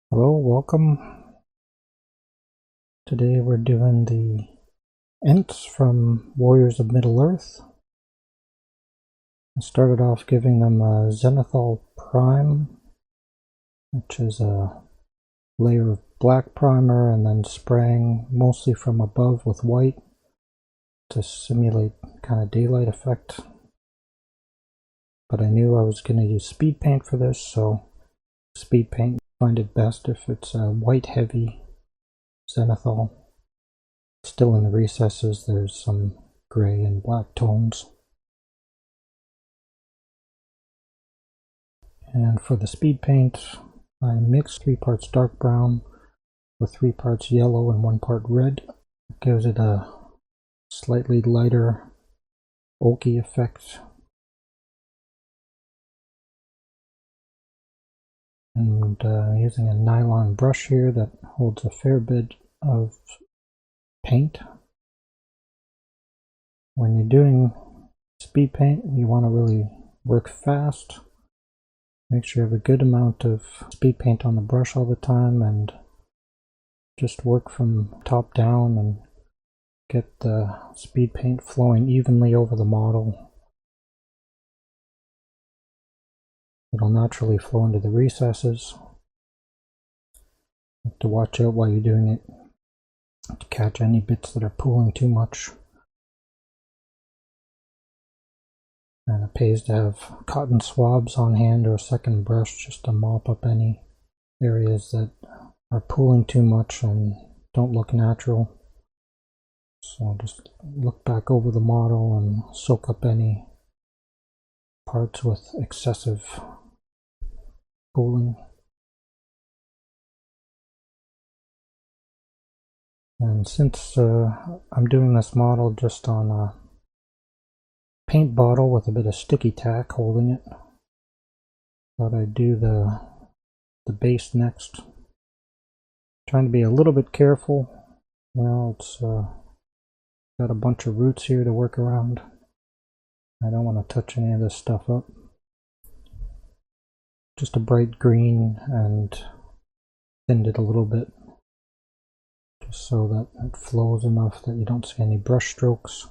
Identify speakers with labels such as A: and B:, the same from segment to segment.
A: Hello, welcome. Today we're doing the Ents from Warriors of Middle-earth. I started off giving them a Zenithal Prime, which is a layer of black primer, and then spraying mostly from above with white to simulate kind of daylight effect. But I knew I was going to use speed paint for this, so speed paint, I find it best if it's a white heavy Zenithal. Still in the recesses there's some gray and black tones. And for the speed paint, I mixed 3 parts dark brown with 3 parts yellow and 1 part red. It gives it a slightly lighter oaky effect. And using a nylon brush here that holds a fair bit of paint. When you're doing speed paint, you want to really work fast. Make sure you have a good amount of speed paint on the brush all the time, and just work from top down and get the speed paint flowing evenly over the model. It'll naturally flow into the recesses. You have to watch out while you're doing it to catch any bits that are pooling too much. And it pays to have cotton swabs on hand or a second brush just to mop up any areas that are pooling too much and don't look natural. So just look back over the model and soak up any parts with excessive pooling. And since I'm doing this model just on a paint bottle with a bit of sticky tack holding it, thought I'd do the base next. Trying to be a little bit careful. Well, it's got a bunch of roots here to work around. I don't want to touch any of this stuff up. Just a bright green, and thinned it a little bit just so that it flows enough that you don't see any brush strokes.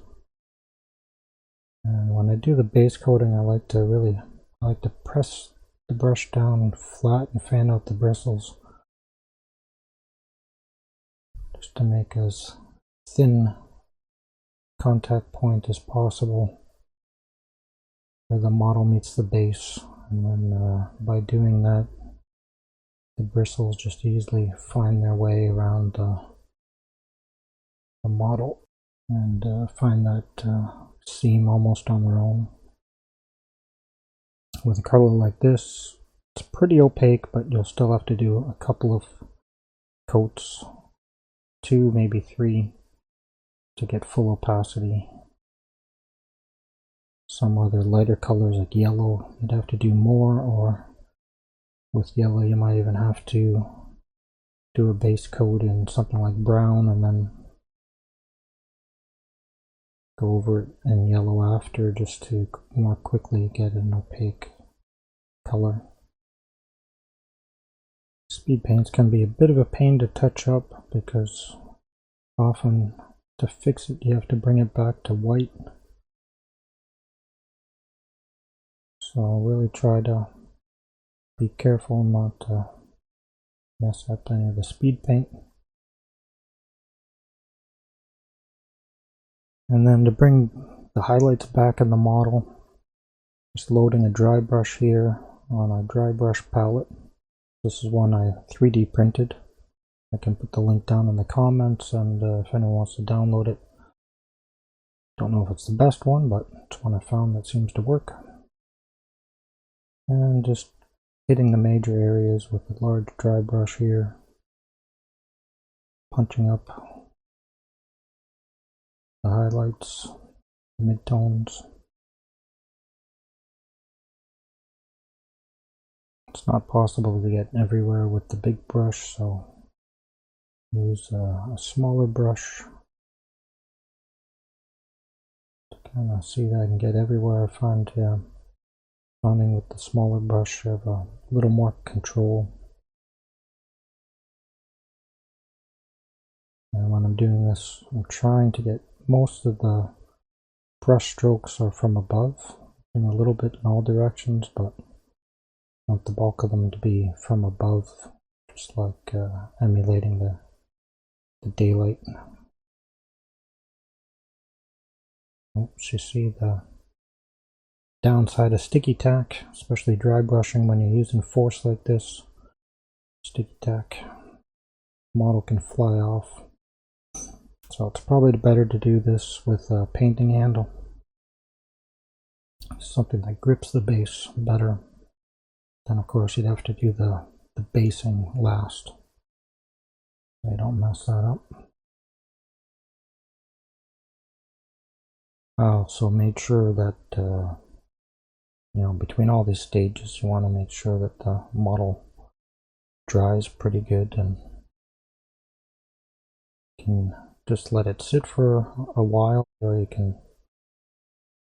A: And when I do the base coating, I like to press the brush down flat and fan out the bristles, just to make as thin contact point as possible where the model meets the base. And then by doing that, the bristles just easily find their way around the model and find that seam almost on their own. With a color like this, it's pretty opaque, but you'll still have to do a couple of coats, 2, maybe 3, to get full opacity. Some other lighter colors like yellow, you'd have to do more, or with yellow you might even have to do a base coat in something like brown and then go over it in yellow after, just to more quickly get an opaque color. Speed paints can be a bit of a pain to touch up because often to fix it you have to bring it back to white. So really try to be careful not to mess up any of the speed paint. And then to bring the highlights back in the model, just loading a dry brush here on a dry brush palette. This is one I 3D printed. I can put the link down in the comments, and if anyone wants to download it. Don't know if it's the best one, but it's one I found that seems to work. And just hitting the major areas with a large dry brush here, punching up the highlights, the midtones. It's not possible to get everywhere with the big brush, so use a smaller brush to kind of see that I can get everywhere. I find finding with the smaller brush you have a little more control. And when I'm doing this, I'm trying to get most of the brush strokes are from above, and a little bit in all directions, but I want the bulk of them to be from above, just like emulating the daylight. Oops, you see the downside of sticky tack, especially dry brushing when you're using force like this. Sticky tack model can fly off. So it's probably better to do this with a painting handle. Something that grips the base better. Then of course you'd have to do the basing last, so you don't mess that up. I also made sure that between all these stages you want to make sure that the model dries pretty good, and you can just let it sit for a while, or you can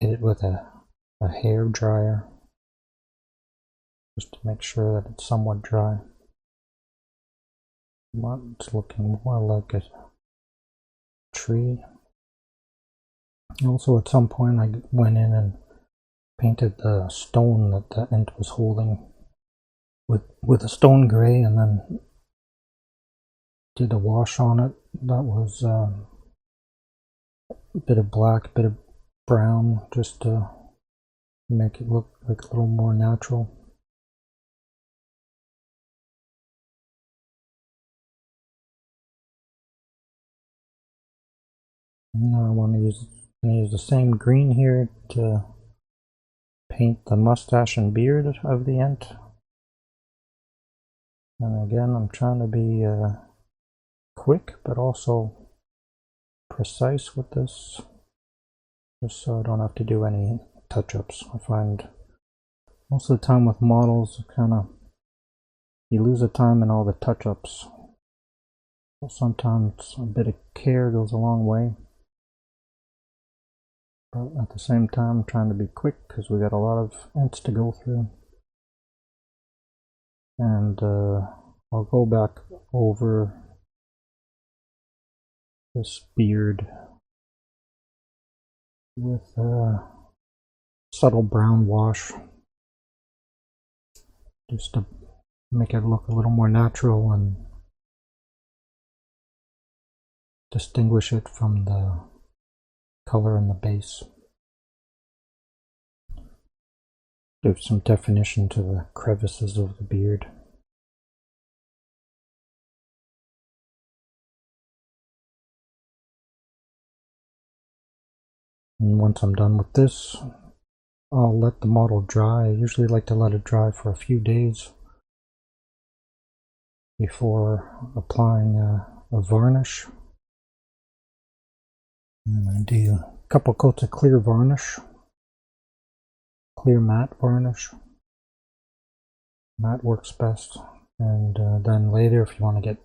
A: hit it with a hair dryer just to make sure that it's somewhat dry. But it's looking more like a tree. Also, at some point I went in and painted the stone that the Ent was holding with a stone gray, and then did a wash on it that was a bit of black, a bit of brown, just to make it look like a little more natural. Now I want to use the same green here to paint the mustache and beard of the Ent. And again, I'm trying to be quick but also precise with this, just so I don't have to do any touch-ups. I find most of the time with models, you lose the time in all the touch-ups. So sometimes a bit of care goes a long way. But at the same time, I'm trying to be quick because we got a lot of Ents to go through. And I'll go back over this beard with a subtle brown wash, just to make it look a little more natural and distinguish it from the color in the base. Give some definition to the crevices of the beard. And once I'm done with this, I'll let the model dry. I usually like to let it dry for a few days before applying a varnish. And I do a couple coats of clear varnish, clear matte varnish. Matte works best. And then later, if you want to get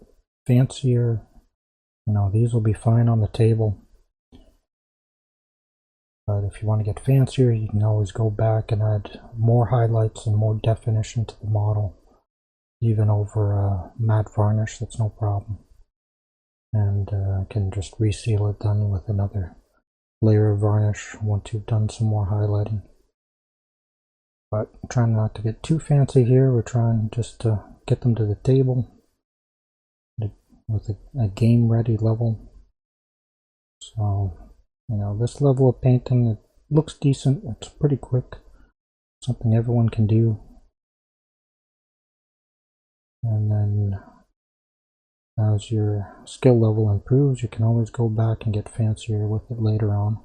A: fancier, these will be fine on the table. But if you want to get fancier, you can always go back and add more highlights and more definition to the model, even over matte varnish. That's no problem. And I can just reseal it then with another layer of varnish once you've done some more highlighting. But I'm trying not to get too fancy here. We're trying just to get them to the table with a game ready level. So, this level of painting, it looks decent. It's pretty quick. Something everyone can do. And then as your skill level improves, you can always go back and get fancier with it later on.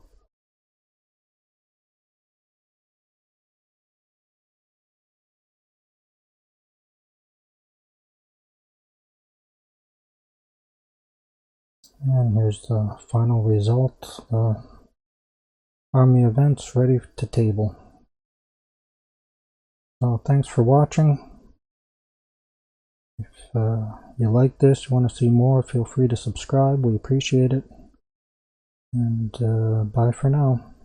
A: And here's the final result. The army of Ents ready to table. So thanks for watching. If you like this, you want to see more, feel free to subscribe. We appreciate it. And bye for now.